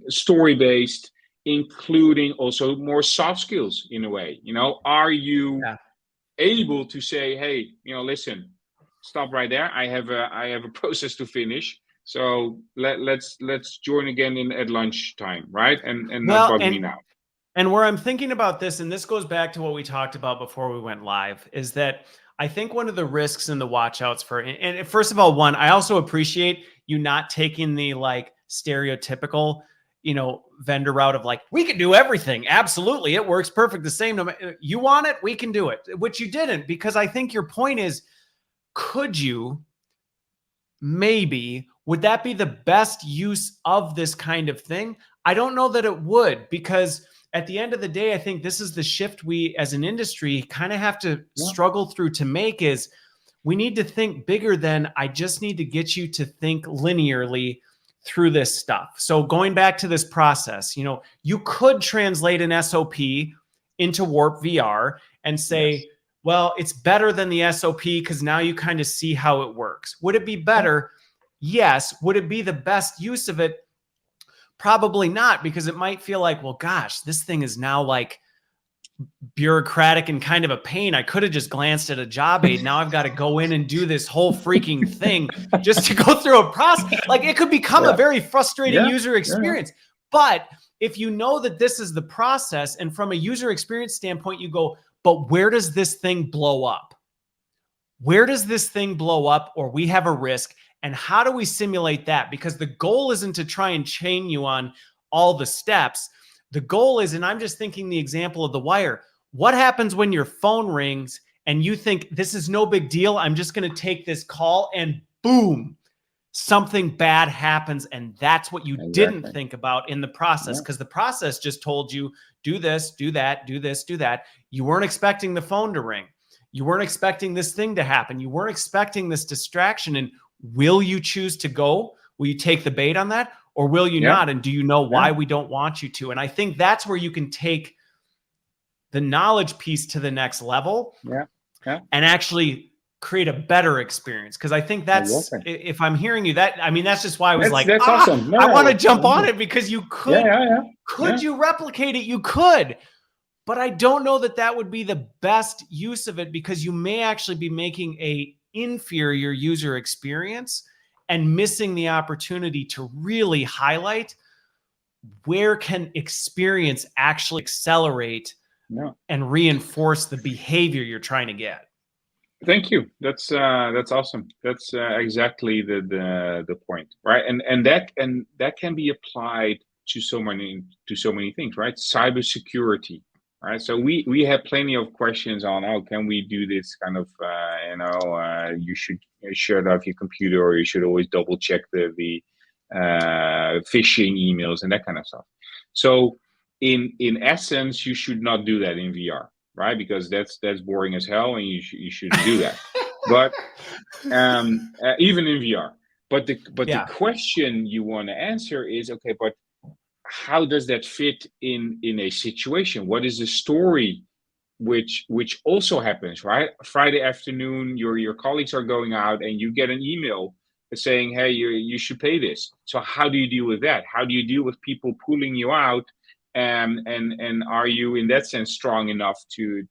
story based, including also more soft skills in a way. Are you Yeah. able to say, hey, listen, stop right there. I have a process to finish. So let's join again at lunchtime, right? And not Well, bug me now. and where I'm thinking about this, and this goes back to what we talked about before we went live, is that I think one of the risks and the watch outs and first of all, one, I also appreciate you not taking the like stereotypical, vendor route of like, we can do everything. Absolutely. It works perfect. The same. You want it, we can do it, which you didn't, because I think your point is, could you would that be the best use of this kind of thing? I don't know that it would, because at the end of the day, I think this is the shift we as an industry kind of have to struggle through to make is we need to think bigger than I just need to get you to think linearly through this stuff. So going back to this process, you could translate an SOP into Warp VR and say, well, it's better than the SOP because now you kind of see how it works. Would it be better? Yes. Would it be the best use of it? Probably not, because it might feel like, well, gosh, this thing is now like bureaucratic and kind of a pain. I could have just glanced at a job aid. Now I've got to go in and do this whole freaking thing just to go through a process. Like it could become a very frustrating user experience. But if you know that this is the process, and from a user experience standpoint, you go, but where does this thing blow up? Where does this thing blow up, or we have a risk? And how do we simulate that? Because the goal isn't to try and chain you on all the steps. The goal is, and I'm just thinking the example of the wire. What happens when your phone rings and you think this is no big deal? I'm just going to take this call, and boom, something bad happens. And that's what you didn't think about in the process, because the process just told you, do this, do that, do this, do that. You weren't expecting the phone to ring. You weren't expecting this thing to happen. You weren't expecting this distraction. And will you choose to go? Will you take the bait on that, or will you not? And do you know why we don't want you to? And I think that's where you can take the knowledge piece to the next level and actually create a better experience. Because I think that's, if I'm hearing you, that's just why I was that's awesome. No, I want to jump on it, because you could, could you replicate it? You could. But I don't know that that would be the best use of it, because you may actually be making a inferior user experience. and missing the opportunity to really highlight where can experience actually accelerate and reinforce the behavior you're trying to get. Thank you. That's awesome. That's exactly the point, right? And that can be applied to so many things, right? Cybersecurity, right? So we have plenty of questions on, oh, can we do this kind of, you should shut off your computer, or you should always double check the phishing emails and that kind of stuff. So in essence, you should not do that in VR, right? Because that's boring as hell, and you shouldn't do that. But even in VR. But the question you want to answer is, okay, but how does that fit in a situation? What is the story which also happens, right? Friday afternoon, your colleagues are going out, and you get an email saying, hey, you should pay this. So how do you deal with that? How do you deal with people pulling you out? And are you in that sense strong enough to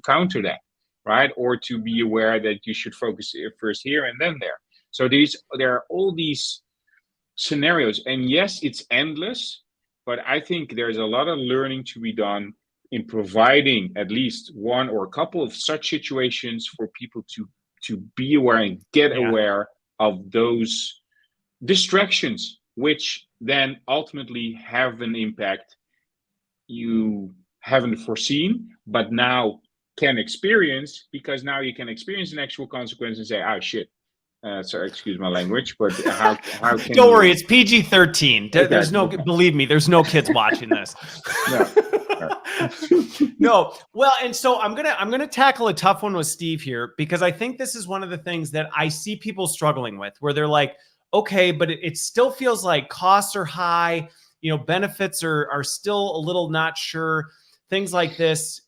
counter that, right? Or to be aware that you should focus first here and then there. So there are all these scenarios, and yes, it's endless, but I think there's a lot of learning to be done in providing at least one or a couple of such situations for people to be aware and get aware of those distractions, which then ultimately have an impact you haven't foreseen, but now can experience, because now you can experience an actual consequence and say, oh shit. Sorry, excuse my language, but how can Don't worry, it's PG-13. Okay. There's no, believe me, there's no kids watching this. No. Well, and so I'm gonna tackle a tough one with Steve here, because I think this is one of the things that I see people struggling with, where they're like, okay, but it still feels like costs are high, benefits are still a little not sure, things like this.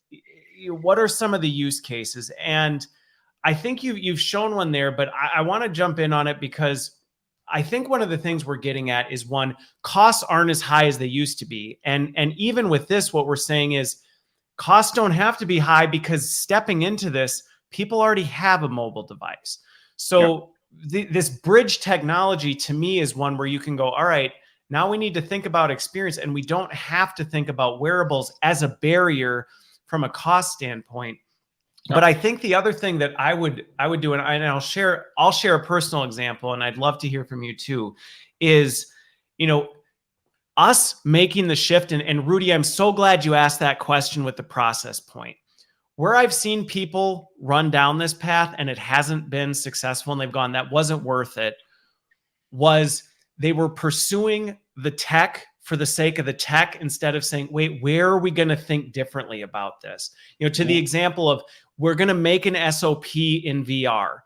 What are some of the use cases? And I think you've shown one there, but I want to jump in on it, because I think one of the things we're getting at is, one, costs aren't as high as they used to be. And even with this, what we're saying is costs don't have to be high, because stepping into this, people already have a mobile device. So this bridge technology to me is one where you can go, all right, now we need to think about experience, and we don't have to think about wearables as a barrier from a cost standpoint. But I think the other thing that I would do, and I'll share a personal example, and I'd love to hear from you too, is, us making the shift. And Rudy, I'm so glad you asked that question with the process point. Where I've seen people run down this path and it hasn't been successful, and they've gone, that wasn't worth it, was they were pursuing the tech for the sake of the tech, instead of saying, wait, where are we going to think differently about this? To the example of, we're going to make an SOP in VR.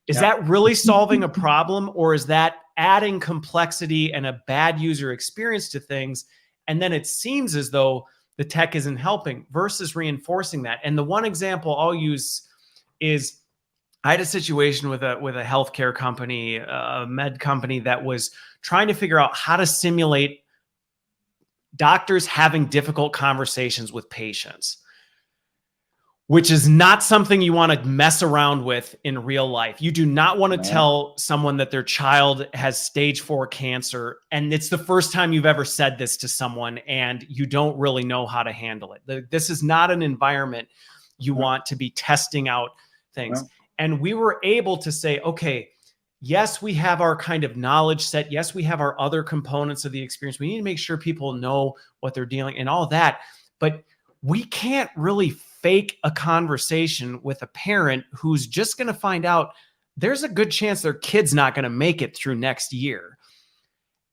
Is that really solving a problem, or is that adding complexity and a bad user experience to things? And then it seems as though the tech isn't helping, versus reinforcing that. And the one example I'll use is, I had a situation with a healthcare company, a med company, that was trying to figure out how to simulate doctors having difficult conversations with patients, which is not something you want to mess around with in real life. You do not want to tell someone that their child has stage 4 cancer, and it's the first time you've ever said this to someone, and you don't really know how to handle it. This is not an environment you want to be testing out things. And we were able to say, okay, yes, we have our kind of knowledge set. Yes, we have our other components of the experience. We need to make sure people know what they're dealing and all that. But we can't really fake a conversation with a parent who's just going to find out there's a good chance their kid's not going to make it through next year.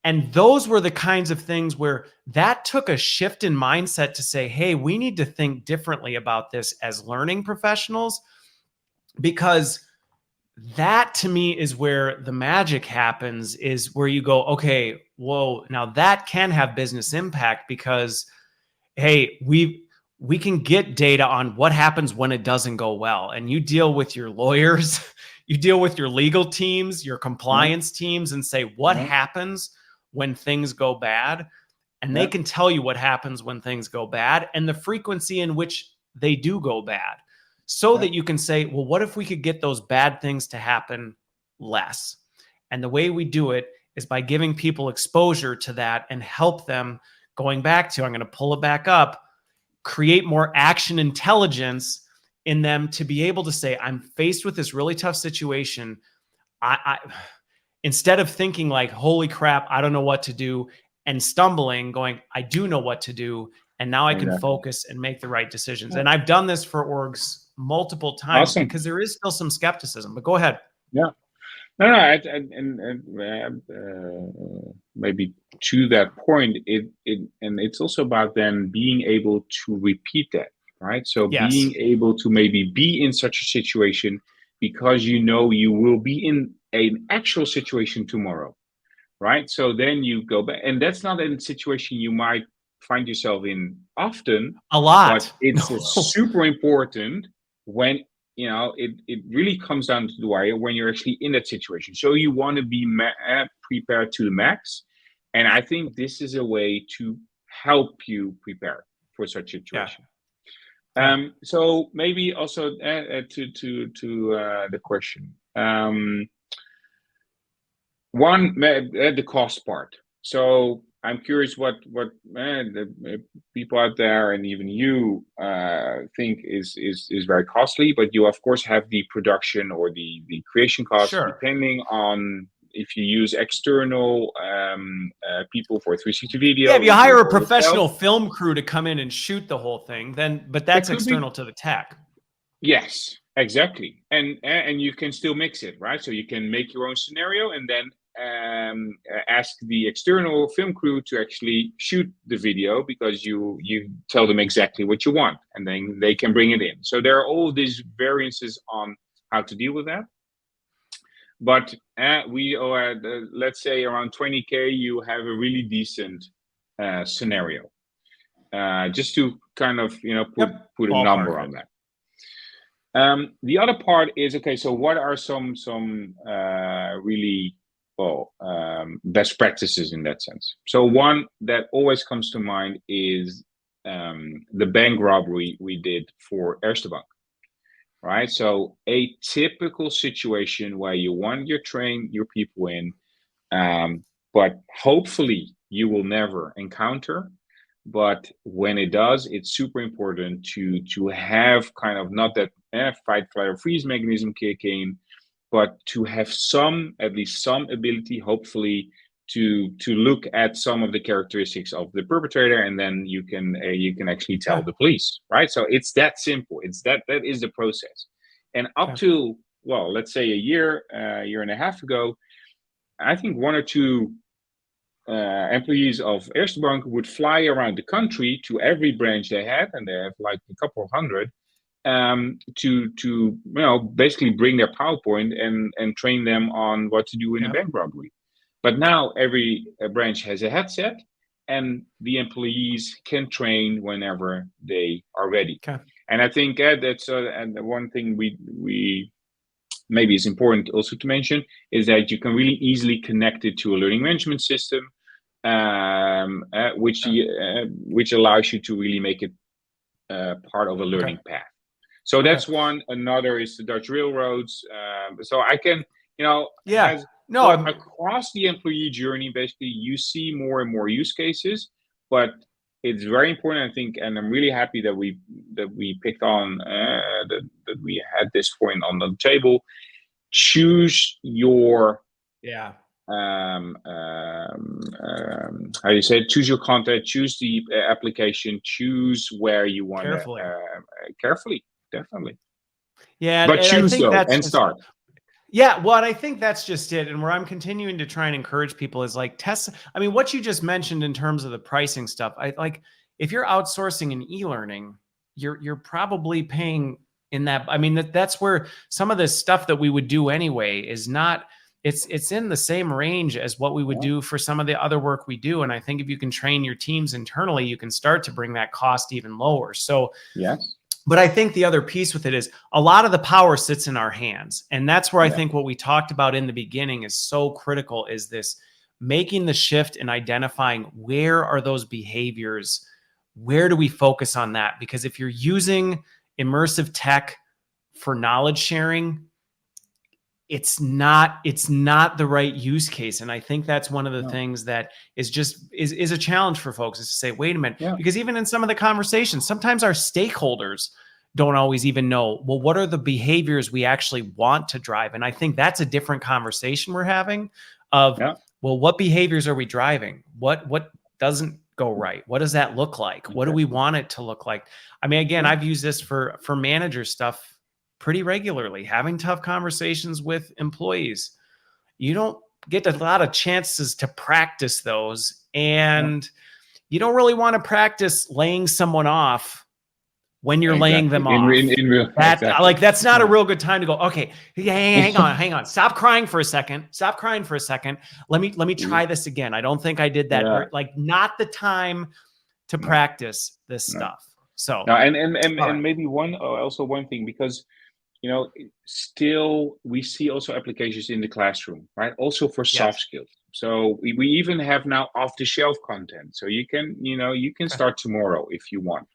And those were the kinds of things where that took a shift in mindset to say, hey, we need to think differently about this as learning professionals, because that to me is where the magic happens, is where you go, okay, whoa, now that can have business impact, because, hey, we can get data on what happens when it doesn't go well. And you deal with your lawyers, you deal with your legal teams, your compliance teams, and say, what happens when things go bad? And they can tell you what happens when things go bad and the frequency in which they do go bad, so that you can say, well, what if we could get those bad things to happen less? And the way we do it is by giving people exposure to that and help them, going back to, I'm going to pull it back up, create more action intelligence in them to be able to say, I'm faced with this really tough situation. I instead of thinking like, holy crap, I don't know what to do, and stumbling, going, I do know what to do. And now I can focus and make the right decisions. And I've done this for orgs multiple times because there is still some skepticism, but go ahead. Yeah. No, maybe to that point, it's also about then being able to repeat that, right? So being able to maybe be in such a situation because you know you will be in an actual situation tomorrow, right? So then you go back, and that's not a situation you might find yourself in often. A lot. But it's super important when it really comes down to the wire when you're actually in that situation. So you want to be prepared to the max. And I think this is a way to help you prepare for such a situation. Yeah. So maybe also to the question. One, the cost part. So I'm curious what the people out there and even you think is very costly, but you of course have the production or the creation cost depending on if you use external people for 360 video. Yeah, if you hire a professional film crew to come in and shoot the whole thing, but that's external to the tech. Yes, exactly, and you can still mix it, right? So you can make your own scenario and then ask the external film crew to actually shoot the video because you tell them exactly what you want and then they can bring it in. So there are all these variances on how to deal with that. But we are at, let's say around 20K, you have a really decent scenario. Just to kind of put a number on that. The other part is, okay, so what are some really best practices in that sense? So one that always comes to mind is the bank robbery we did for Erste Bank, right? So a typical situation where you want to train your people in, but hopefully you will never encounter. But when it does, it's super important to have kind of not that fight, flight, or freeze mechanism kick in, but to have at least some ability, hopefully, to look at some of the characteristics of the perpetrator, and then you can actually tell the police, right? So it's that simple. It's that is the process. And up to, well, let's say a year and a half ago, I think one or two employees of Erste Bank would fly around the country to every branch they had, and they have like a couple of hundred, to basically bring their PowerPoint and train them on what to do in a bank robbery. But now every branch has a headset, and the employees can train whenever they are ready. And I think that's and one thing we maybe is important also to mention is that you can really easily connect it to a learning management system, which allows you to really make it part of a learning path. So that's one. Another is the Dutch railroads. So I can, across the employee journey, basically, you see more and more use cases, but it's very important, I think, and I'm really happy that we picked on that we had this point on the table. Choose your how do you say it? Choose your content, choose the application, choose where you want to carefully, definitely. Yeah, but choose though and start. Yeah, well, and I think that's just it. And where I'm continuing to try and encourage people is like test. I mean, what you just mentioned in terms of the pricing stuff, I like if you're outsourcing an e-learning, you're probably paying in that. I mean, that's where some of this stuff that we would do anyway is not. It's in the same range as what we would do for some of the other work we do. And I think if you can train your teams internally, you can start to bring that cost even lower. So yes. But I think the other piece with it is a lot of the power sits in our hands. And that's where I think what we talked about in the beginning is so critical, is this making the shift and identifying where are those behaviors? Where do we focus on that? Because if you're using immersive tech for knowledge sharing, it's not the right use case. And I think that's one of the things that is a challenge for folks, is to say, wait a minute, because even in some of the conversations, sometimes our stakeholders don't always even know, well, what are the behaviors we actually want to drive? And I think that's a different conversation we're having of, well, what behaviors are we driving? What doesn't go right? What does that look like? What do we want it to look like? I mean, again, I've used this for manager stuff pretty regularly, having tough conversations with employees. You don't get a lot of chances to practice those. And you don't really want to practice laying someone off when you're laying them off. In real, like, that's not a real good time to go, okay, hang on. Stop crying for a second. Let me try this again. I don't think I did that. Like, not the time to practice this stuff. So, and maybe one thing, because, still we see also applications in the classroom, right? Also for soft skills. So we even have now off-the-shelf content. So you can start tomorrow if you want.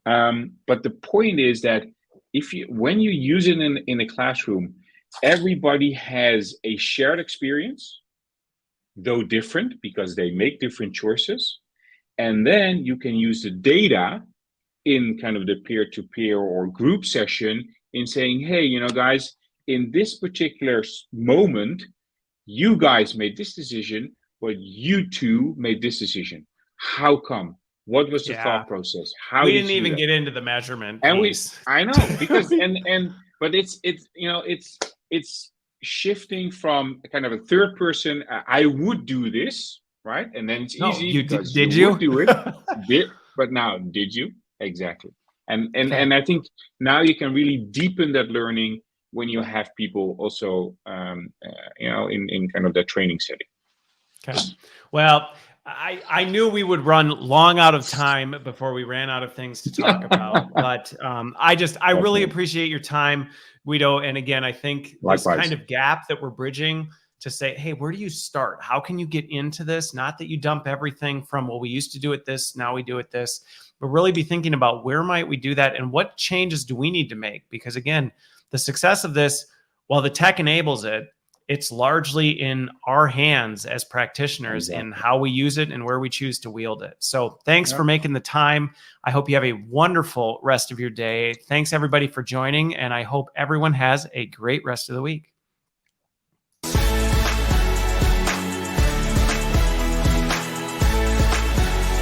But the point is that when you use it in a classroom, everybody has a shared experience, though different, because they make different choices. And then you can use the data in kind of the peer-to-peer or group session in saying, hey, guys, in this particular moment, you guys made this decision, but you two made this decision. How come? What was the thought process? How we didn't even get into the measurement piece. I know, because but it's shifting from kind of a third person. I would do this, right? And then it's easy. Did you do it? But now, did you? Exactly. And I think now you can really deepen that learning when you have people also, in kind of that training setting. Okay. Well, I knew we would run long out of time before we ran out of things to talk about, but I really appreciate your time, Guido. And again, I think this kind of gap that we're bridging to say, hey, where do you start? How can you get into this? Not that you dump everything from, well, we used to do it this, now we do it this, but really be thinking about where might we do that and what changes do we need to make? Because again, the success of this, while the tech enables it, it's largely in our hands as practitioners in how we use it and where we choose to wield it. So thanks for making the time. I hope you have a wonderful rest of your day. Thanks everybody for joining, and I hope everyone has a great rest of the week.